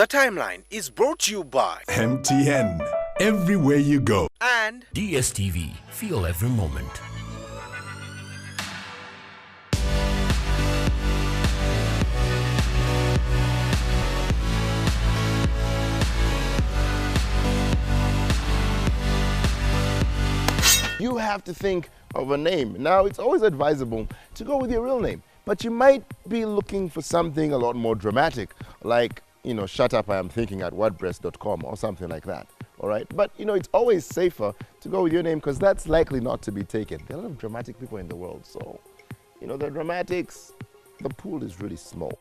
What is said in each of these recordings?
The Timeline is brought to you by MTN. Everywhere you go. and DSTV. Feel every moment. You have to think of a name. Now, it's always advisable to go with your real name, but you might be looking for something a lot more dramatic, like, shut up, I am thinking at wordpress.com or something like that. All right. But, it's always safer to go with your name because that's likely not to be taken. There are a lot of dramatic people in the world. So, the dramatics, the pool is really small.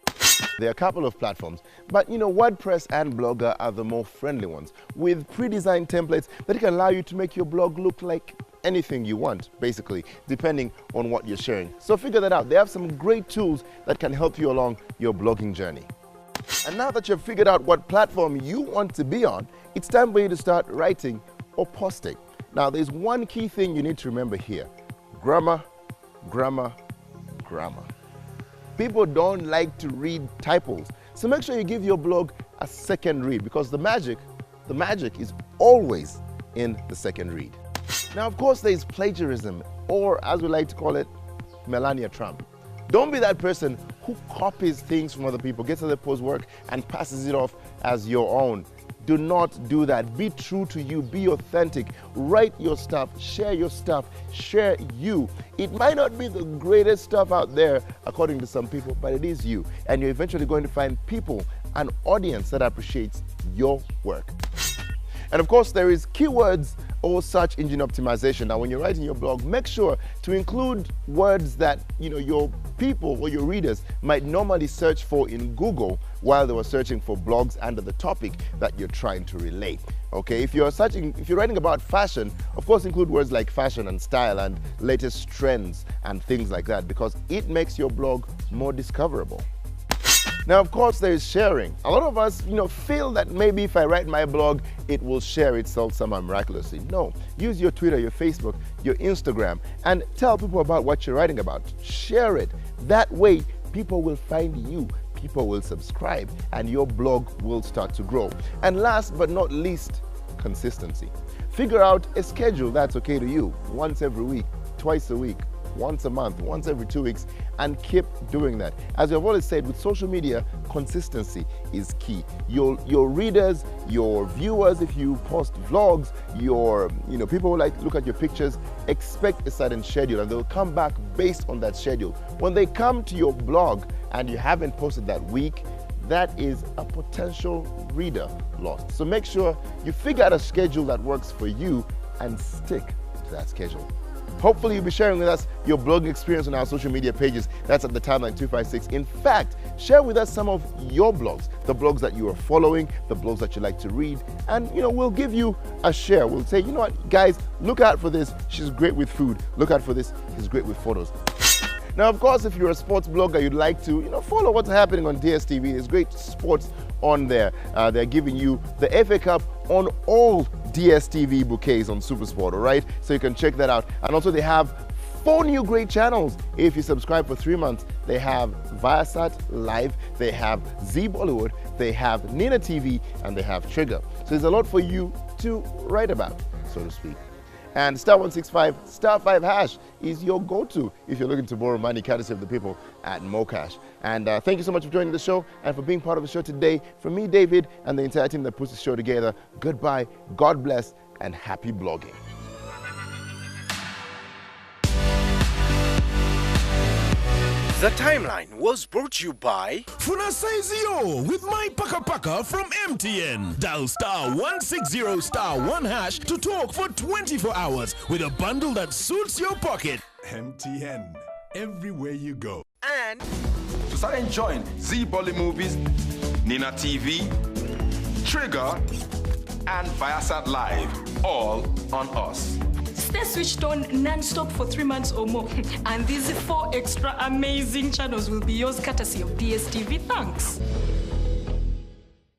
There are a couple of platforms, but WordPress and Blogger are the more friendly ones with pre-designed templates that can allow you to make your blog look like anything you want, basically, depending on what you're sharing. So figure that out. They have some great tools that can help you along your blogging journey. And now that you've figured out what platform you want to be on, it's time for you to start writing or posting. Now, there's one key thing you need to remember here. Grammar, grammar, grammar. People don't like to read typos. So make sure you give your blog a second read because the magic is always in the second read. Now, of course, there's plagiarism, or as we like to call it, Melania Trump. Don't be that person who copies things from other people, gets other people's work, and passes it off as your own. Do not do that. Be true to you. Be authentic. Write your stuff. Share your stuff. Share you. It might not be the greatest stuff out there, according to some people, but it is you. And you're eventually going to find people, an audience that appreciates your work. And of course, there is keywords or search engine optimization. Now, when you're writing your blog, make sure to include words that your people or your readers might normally search for in Google while they were searching for blogs under the topic that you're trying to relate. Okay, if you're writing about fashion, of course, include words like fashion and style and latest trends and things like that because it makes your blog more discoverable. Now, of course, there is sharing. A lot of us, feel that maybe if I write my blog, it will share itself somehow miraculously. No, use your Twitter, your Facebook, your Instagram, and tell people about what you're writing about. Share it. That way, people will find you, people will subscribe, and your blog will start to grow. And last but not least, consistency. Figure out a schedule that's okay to you. Once every week, twice a week, once a month, once every 2 weeks, and keep doing that. As I've always said, with social media, consistency is key. Your readers, your viewers, if you post vlogs, people who look at your pictures, expect a certain schedule, and they'll come back based on that schedule. When they come to your blog and you haven't posted that week, that is a potential reader lost. So make sure you figure out a schedule that works for you and stick to that schedule. Hopefully, you'll be sharing with us your blogging experience on our social media pages. That's at The Timeline 256. In fact, share with us some of your blogs, the blogs that you are following, the blogs that you like to read, and we'll give you a share. We'll say, what, guys, look out for this. She's great with food. Look out for this. He's great with photos. Now, of course, if you're a sports blogger, you'd like to, follow what's happening on DSTV. There's great sports on there. They're giving you the FA Cup on all DSTV bouquets on SuperSport, all right? So you can check that out. And also they have 4 new great channels. If you subscribe for 3 months, they have Viasat Live, they have Z Bollywood, they have Nina TV, and they have Trigger. So there's a lot for you to write about, so to speak. And *165 *5# is your go-to if you're looking to borrow money courtesy of the people at Mocash. And thank you so much for joining the show and for being part of the show today. From me, David, and the entire team that puts the show together, goodbye, God bless, and happy blogging. The Timeline was brought to you by Funa Saizio with my Paka Paka from MTN. Dial *160 *1# to talk for 24 hours with a bundle that suits your pocket. MTN. Everywhere you go. and To start enjoying Z Bolly movies, Nina TV, Trigger, and Viasat Live, all on us. Stay switched on non-stop for 3 months or more. And these 4 extra amazing channels will be yours courtesy of DSTV. Thanks.